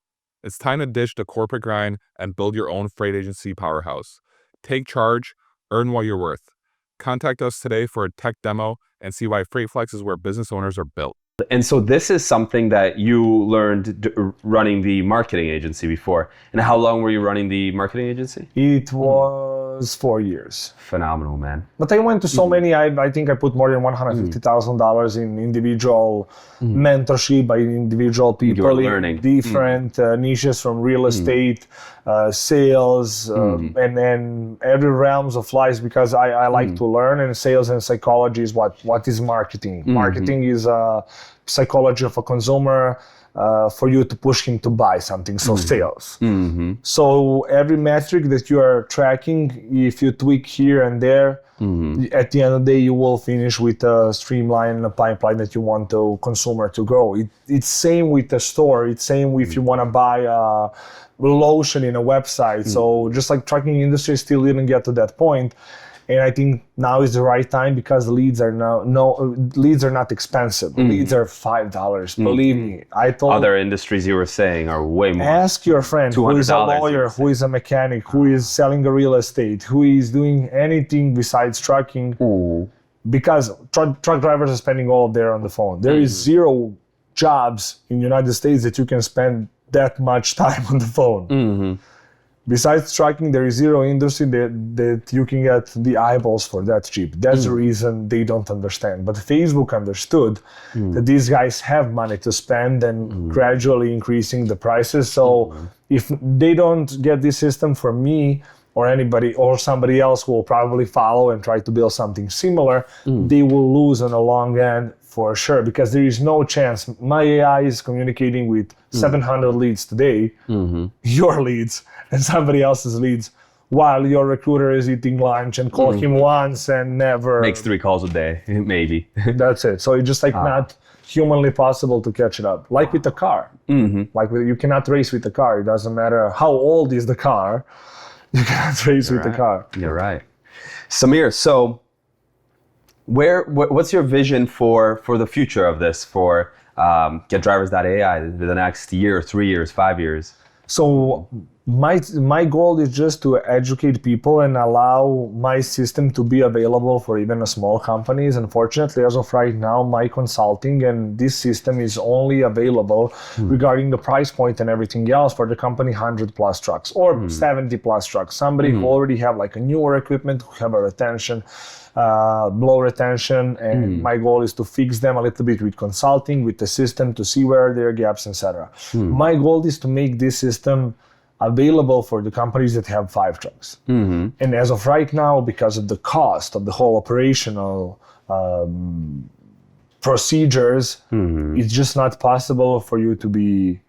It's time to ditch the corporate grind and build your own freight agency powerhouse. Take charge, earn what you're worth. Contact us today for a tech demo and see why FreightFlex is where business owners are built. And so this is something that you learned running the marketing agency before. And how long were you running the marketing agency? It was 4 years. Phenomenal, man. But I went to so many, I think I put more than $150,000 in individual mentorship by individual people in different niches, from real estate, sales, and every realms of life, because I like to learn, and sales and psychology is what is marketing. Marketing is psychology of a consumer, for you to push him to buy something, so sales. So every metric that you are tracking, if you tweak here and there, at the end of the day, you will finish with a streamline and a pipeline that you want the consumer to grow. It's same with the store. It's same if you want to buy a lotion in a website. So just like trucking industry still didn't get to that point. And I think now is the right time, because leads are not expensive. Leads are $5. Believe me. I told other industries you were saying are way more. Ask your friend who is a lawyer, who is a mechanic, who is selling a real estate, who is doing anything besides trucking, because truck drivers are spending all of their on the phone. There is zero jobs in the United States that you can spend that much time on the phone. Besides trucking, there is zero industry that you can get the eyeballs for that cheap. That's the reason they don't understand. But Facebook understood that these guys have money to spend and gradually increasing the prices. So if they don't get this system from me or anybody or somebody else who will probably follow and try to build something similar, they will lose on the long end for sure, because there is no chance. My AI is communicating with 700 leads today, your leads, and somebody else's leads, while your recruiter is eating lunch and call him once and never. Makes 3 calls a day, maybe. That's it. So it's just like not humanly possible to catch it up. Like with the car. Like you cannot race with the car. It doesn't matter how old is the car. You cannot race with the car. You're right. Samir, so what's your vision for the future of this, for GetDrivers.ai, the next year, 3 years, 5 years? So my goal is just to educate people and allow my system to be available for even small companies. Unfortunately, as of right now, my consulting and this system is only available regarding the price point and everything else for the company 100 plus trucks or 70 plus trucks. Somebody who already have like a newer equipment, who have a retention, low retention, and my goal is to fix them a little bit with consulting, with the system, to see where are their gaps, etc. My goal is to make this system available for the companies that have 5 trucks. And as of right now, because of the cost of the whole operational procedures, it's just not possible for you to be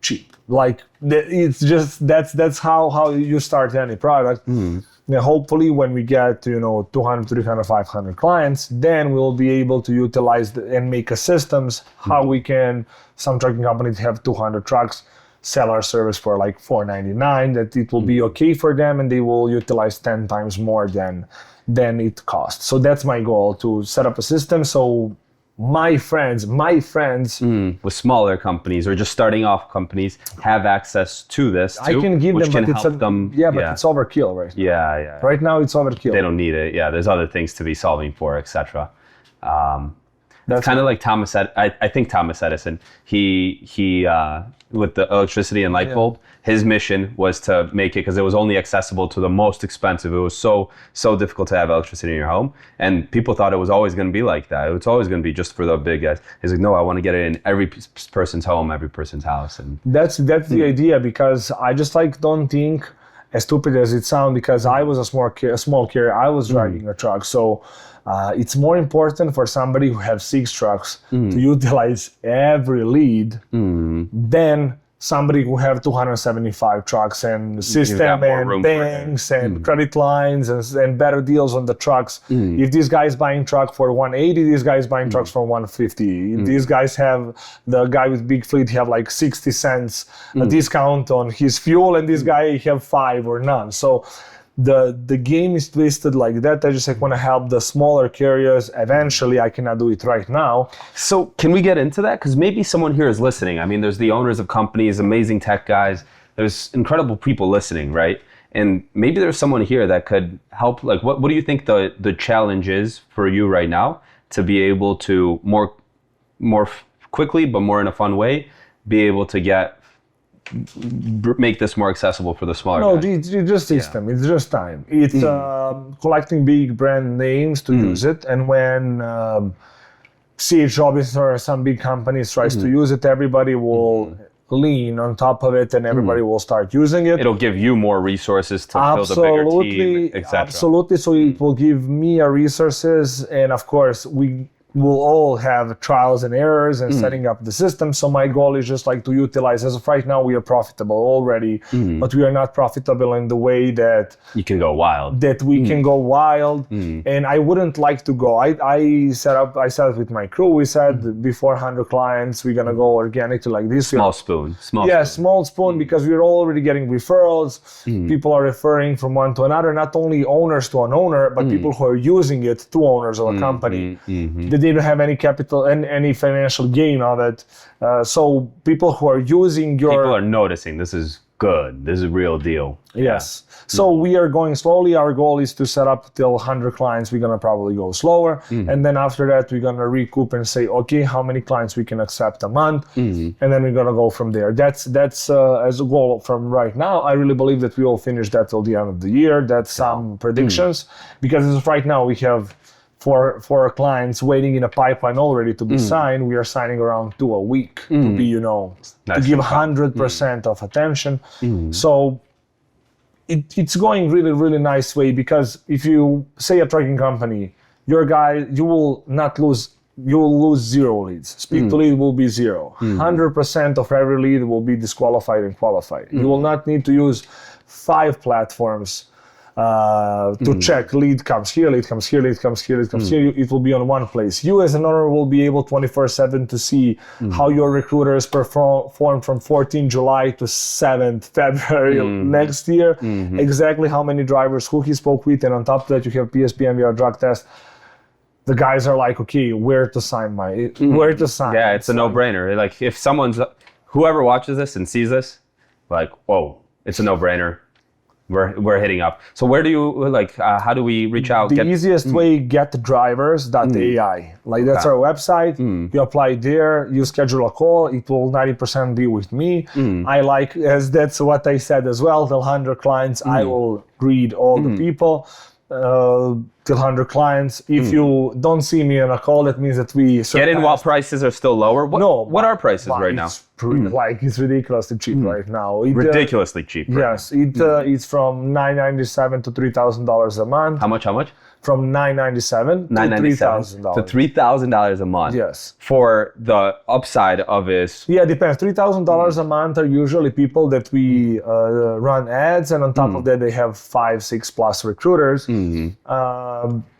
cheap. Like it's just that's how you start any product. Now, hopefully when we get to 200, 300, 500 clients, then we'll be able to utilize and make a systems how we can, some trucking companies have 200 trucks, sell our service for like $4.99, that it will be okay for them and they will utilize 10 times more than it costs. So that's my goal, to set up a system so my friends with smaller companies or just starting off companies have access to this too, I can give which them, can but help them. but it's overkill right now. Yeah. Right now it's overkill. They don't need it. Yeah, there's other things to be solving for, etc. That's kind of like Thomas. I think Thomas Edison. He with the electricity and light bulb. His mission was to make it, because it was only accessible to the most expensive. It was so difficult to have electricity in your home, and people thought it was always going to be like that. It was always going to be just for the big guys. He's like, no, I want to get it in every person's home, every person's house, and that's the idea. Because I just don't think, as stupid as it sounds, because I was a small carrier, I was driving a truck, so. It's more important for somebody who has 6 trucks to utilize every lead than somebody who have 275 trucks and system and banks and credit lines and better deals on the trucks. If this guy is buying truck for 180, this guy is buying trucks for 150. If these guys have, the guy with big fleet have like 60 cents a discount on his fuel, and this guy have 5 or none. So the game is twisted like that. I just want to help the smaller carriers. Eventually, I cannot do it right now. So can we get into that? Because maybe someone here is listening. I mean, there's the owners of companies, amazing tech guys. There's incredible people listening, right? And maybe there's someone here that could help. Like, what do you think the challenge is for you right now to be able to more quickly, but more in a fun way, be able to make this more accessible for the smaller guys? It's just system. It's just time. It's collecting big brand names to use it, and when C.H. Robinson or some big companies tries to use it, everybody will lean on top of it, and everybody will start using it. It'll give you more resources to build a bigger team, etc. Absolutely. So it will give me resources, and of course we will all have trials and errors and setting up the system. So my goal is just to utilize, as of right now, we are profitable already, but we are not profitable in the way that you can go wild. That we can go wild. And I wouldn't like to go. I set it with my crew. We said before 100 clients, we're gonna go organic to like this. Small spoon. Small spoon, because we're already getting referrals. People are referring from one to another, not only owners to an owner, but people who are using it to owners of a company. They don't have any capital and any financial gain of it. So people who are using people are noticing this is good. This is a real deal. Yes. So we are going slowly. Our goal is to set up till 100 clients. We're going to probably go slower. And then after that, we're going to recoup and say, okay, how many clients we can accept a month? And then we're going to go from there. That's as a goal from right now. I really believe that we will finish that till the end of the year. That's some predictions. Because as of right now, we have for our clients waiting in a pipeline already to be signed. We are signing around 2 a week to be, to give 100% of attention. So it's going really, really nice way, because if you say a trucking company, your guy, you will lose 0 leads. Speed to lead will be 0. 100% of every lead will be disqualified and qualified. You will not need to use 5 platforms to check lead comes here, lead comes here, lead comes here, lead comes here. It will be on one place. You as an owner will be able 24/7 to see how your recruiters perform from 14 July to 7th February next year, exactly how many drivers, who he spoke with, and on top of that you have PSP and VR drug test. The guys are like, okay, where to sign? Yeah, it's a no-brainer. Like, if whoever watches this and sees this, like, whoa, it's a no-brainer. We're hitting up. So where do you how do we reach out? The easiest way, GetDrivers.ai. That's our website. You apply there, you schedule a call. It will 90% be with me. As that's what I said as well, till 100 clients, I will greet all the people. Till 100 clients. If you don't see me on a call, that means that we get in while prices are still lower. What are prices right now? It's ridiculously cheap right now. Ridiculously cheap. Yes, it's from $997 to $3,000 a month. How much? From $997 to $3,000. To $3,000 a month. Yes. For the upside of it. Yeah, it depends. $3,000 a month are usually people that we run ads, and on top of that they have 5-6 plus recruiters.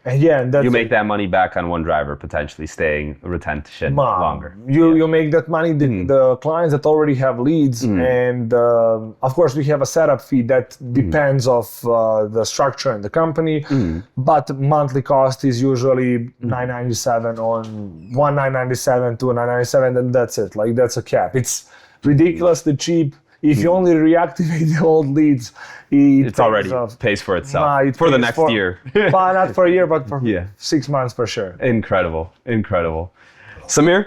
and that's you make that money back on one driver, potentially staying retention longer. You make that money. The clients that already have leads, and of course we have a setup fee that depends of the structure and the company, but monthly cost is usually $997 on $1,997 to $997, and that's it. Like that's a cap. It's ridiculously cheap. If you only reactivate the old leads, it's already pays for itself for the next year. Not for a year, but for 6 months for sure. Incredible. Samir,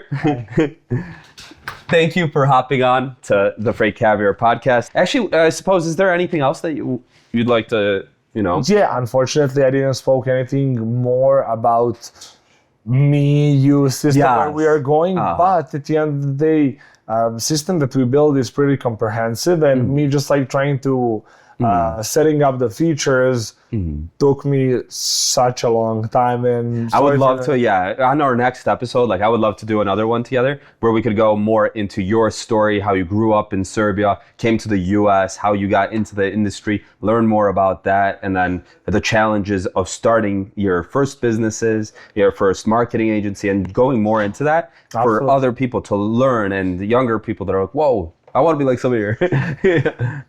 thank you for hopping on to the Freight Caviar podcast. Actually, I suppose, is there anything else that you'd like to, Yeah, unfortunately, I didn't spoke anything more about me, you, system, where we are going. But at the end of the day, system that we build is pretty comprehensive, and me just like trying to setting up the features took me such a long time. And I would love to, on our next episode, I would love to do another one together where we could go more into your story, how you grew up in Serbia, came to the US, how you got into the industry, learn more about that, and then the challenges of starting your first businesses, your first marketing agency, and going more into that for other people to learn, and the younger people that are like, whoa, I want to be like Samir.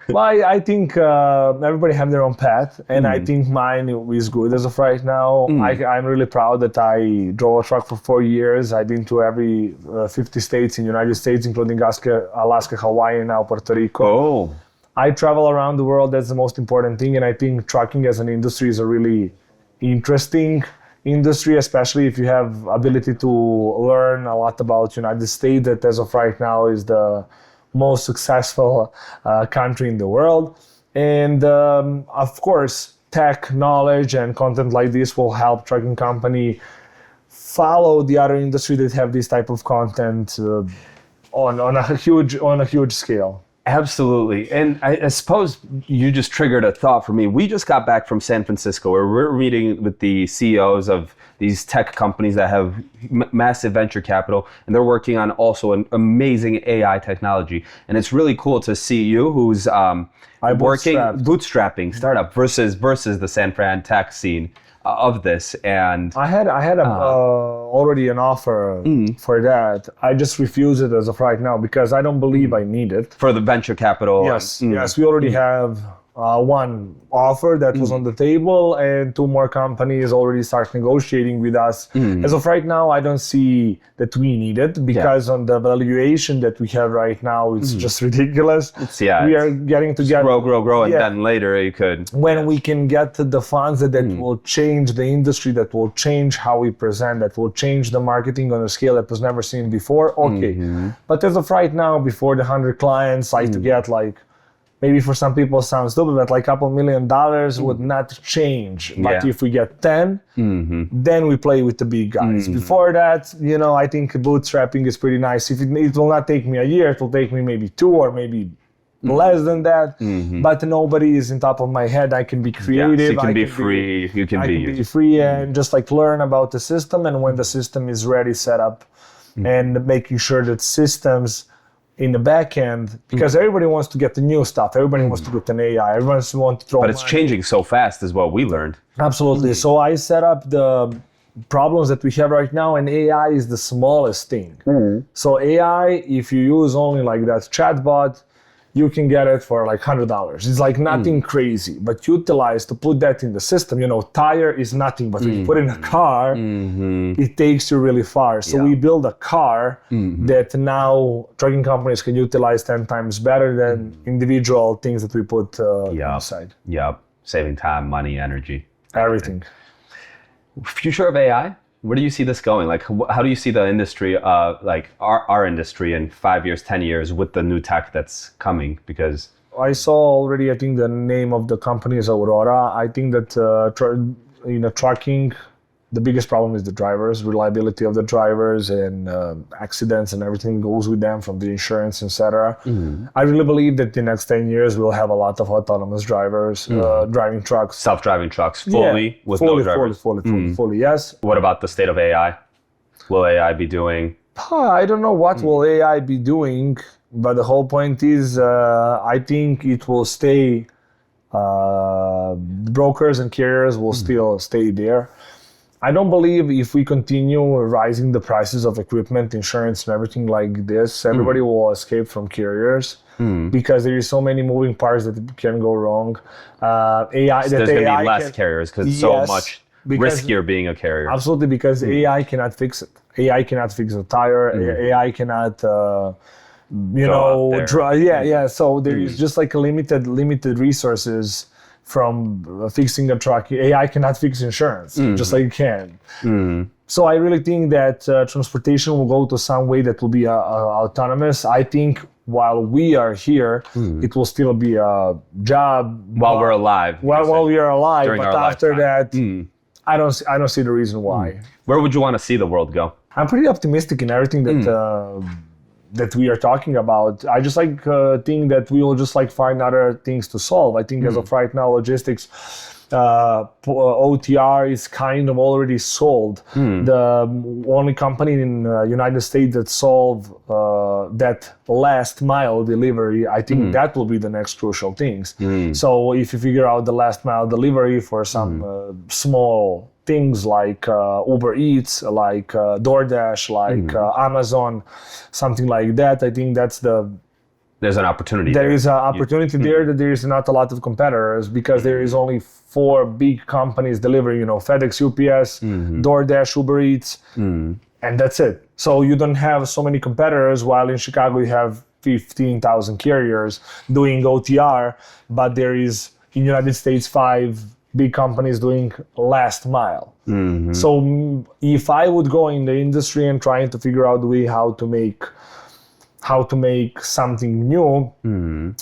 Well, I think everybody have their own path, and I think mine is good as of right now. I'm really proud that I drove a truck for 4 years. I've been to every 50 states in the United States, including Alaska, Hawaii, and now Puerto Rico. Oh. I travel around the world. That's the most important thing, and I think trucking as an industry is a really interesting industry, especially if you have ability to learn a lot about United States, that as of right now is the most successful country in the world. And of course, tech knowledge and content like this will help trucking company follow the other industry that have this type of content on a huge scale. Absolutely. And I suppose you just triggered a thought for me. We just got back from San Francisco where we're meeting with the CEOs of these tech companies that have massive venture capital, and they're working on also an amazing AI technology. And it's really cool to see you who's bootstrapping startup versus the San Fran tech scene of this. And I had already an offer for that. I just refuse it as of right now because I don't believe I need it. For the venture capital? Yes, we already have one offer that was on the table, and 2 more companies already start negotiating with us. As of right now, I don't see that we need it because on the valuation that we have right now, it's just ridiculous. We are getting to get grow, and then later you could. When we can get the funds that will change the industry, that will change how we present, that will change the marketing on a scale that was never seen before. Okay, but as of right now, before the 100 clients, I to get maybe for some people it sounds stupid, but a couple $1 million would not change. But if we get 10, then we play with the big guys. Before that, I think bootstrapping is pretty nice. If it will not take me a year, it will take me maybe 2 or maybe less than that. But nobody is in top of my head. I can be creative. So you can be free. You can be free and just learn about the system. And when the system is ready, set up, and making sure that systems in the back end, because everybody wants to get the new stuff. Everybody wants to get an AI. Everyone wants to throw But it's changing so fast is what we learned. Absolutely. So I set up the problems that we have right now, and AI is the smallest thing. So AI, if you use only that chatbot, you can get it for $100. It's nothing crazy, but utilize to put that in the system. Tire is nothing, but when you put in a car, it takes you really far. So we build a car that now trucking companies can utilize 10 times better than individual things that we put inside. Yep. Saving time, money, energy. Everything. Future of AI? Where do you see this going? How do you see the industry, our industry in 5 years, 10 years with the new tech that's coming? Because I saw already, I think the name of the company is Aurora. I think that trucking, the biggest problem is the drivers, reliability of the drivers, and accidents and everything goes with them, from the insurance, etc. I really believe that the next 10 years we'll have a lot of autonomous drivers driving trucks. Self-driving trucks, fully, with no drivers? Fully, yes. What about the state of AI? Will AI be doing? I don't know what will AI be doing, but the whole point is I think it will stay Brokers and carriers will still stay there. I don't believe if we continue rising the prices of equipment, insurance, and everything like this, everybody will escape from carriers because there is so many moving parts that can go wrong. AI. So there's going to be less carriers because it's so much riskier being a carrier. Absolutely, because AI cannot fix it. AI cannot fix a tire. AI cannot, So there is just like a limited resources from fixing a truck. AI cannot fix insurance, just like it can. So I really think that transportation will go to some way that will be autonomous. I think while we are here, it will still be a job. While we're alive. While we are alive, During but our after lifetime. that, I don't see the reason why. Where would you want to see the world go? I'm pretty optimistic in everything that we are talking about. I just think that we will just find other things to solve. I think as of right now, logistics, OTR is kind of already solved. The only company in United States that solved that last mile delivery, I think that will be the next crucial things. So if you figure out the last mile delivery for some small things like Uber Eats, like DoorDash, like Amazon, something like that, I think there's an opportunity. There is an opportunity there that there is not a lot of competitors because there is only 4 big companies delivering, FedEx, UPS, DoorDash, Uber Eats, and that's it. So you don't have so many competitors, while in Chicago you have 15,000 carriers doing OTR, but there is in the United States 5 big companies doing last mile. So if I would go in the industry and trying to figure out the way how to make something new,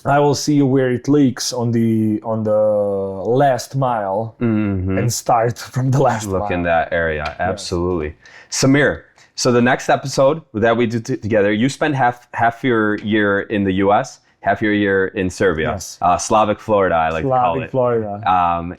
I will see where it leaks on the last mile and start from the last mile. Look in that area, absolutely. Yes. Samir, so the next episode that we do together, you spend half your year in the US, half your year in Serbia, yes. Slavic Florida, I like to call it. Florida.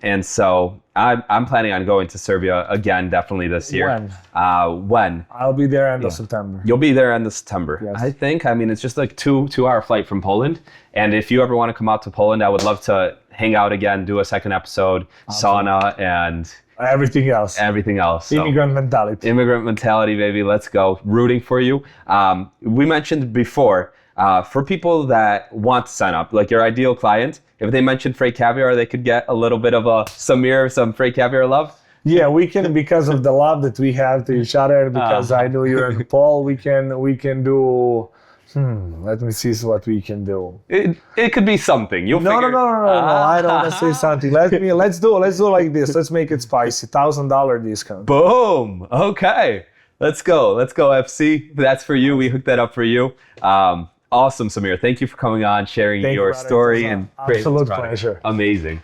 And so I'm planning on going to Serbia again, definitely this year. When? I'll be there end of September. You'll be there end of September. Yes. I think. I mean, it's just like 2-hour flight from Poland. And if you ever want to come out to Poland, I would love to hang out again, do a second episode, sauna, and everything else. So, immigrant mentality, baby. Let's go. Rooting for you. We mentioned before, for people that want to sign up, like your ideal client, if they mention Freight Caviar, they could get a little bit of a Samir, some Freight Caviar love? Yeah, we can, because of the love that we have to each other, because I know you're in Paul, we can do, let me see what we can do. It could be something. You'll figure. No, I don't want to say something. Let's do like this. Let's make it spicy. $1,000 discount. Boom. Okay. Let's go, FC. That's for you. We hooked that up for you. Awesome, Samir. Thank you for coming on, sharing your story and absolute pleasure. Amazing.